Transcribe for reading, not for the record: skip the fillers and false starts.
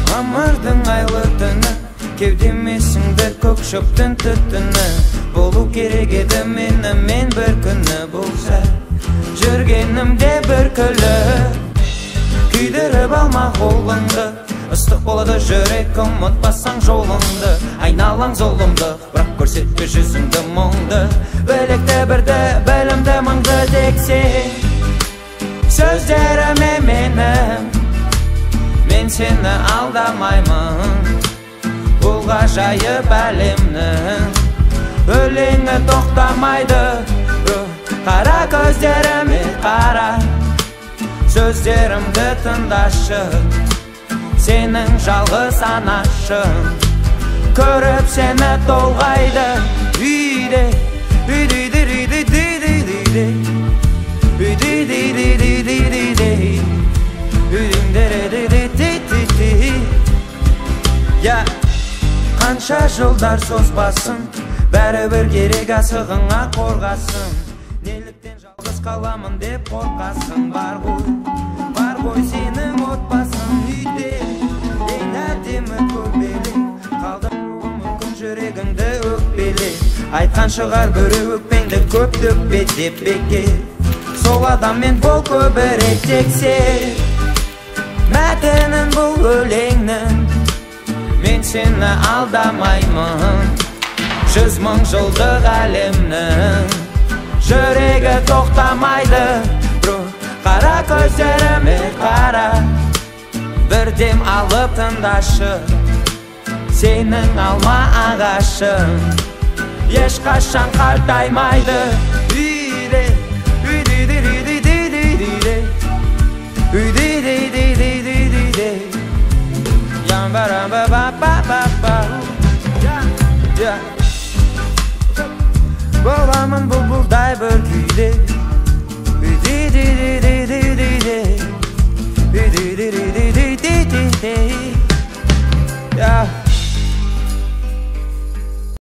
Мамырдың айлы түні, кеудемесіңді көк шөптің түтіні. Болу керек еді мен бір күні болса, жүргенімде бір күлі. Күйдіріп алма қолыңды, ыстық болады жүрегім, ұмытпасаң жолыңды. Айналаң зұлымды, бірақ көрсетпе жүзіңді мұңды. Білекті бірді, білімді мыңды тексе, сөздеріме менің, мен сені алдамаймын. Бұл ғажайып әлемнің өлеңі тоқтамайды. Қара көздеріме қара, сөздерімді тыңдашы, сенің жалғыз анашың. Көріп сені толғайды үйде, үйде, үйде, үйде, қанша жылдар созбасын, бәрібір керек асығыңа қорғасын. Неліктен жалғыз қаламын деп қорқасың? Бар ғой сенің отбасың үйде, ең әдемі көбелек. Қалдым мүмкін жүрегіңді өкпеле, айтқан шығар біреу өкпеңді көп төкпе деп бекер. Сол адаммен бол көбірек тексе, мәтінін бұл өлеңнің, мен сені алдамаймын. 100 мың жылдық әлемнің жүрегі тоқтамайды. Қара көздеріме қара, бір дем алып тыңдашы, сенің алма ағашың ешқашан қартаймайды. Үйде, үйде, үйде, үйде, үйде, боламын бұлбұлдай бір күйде,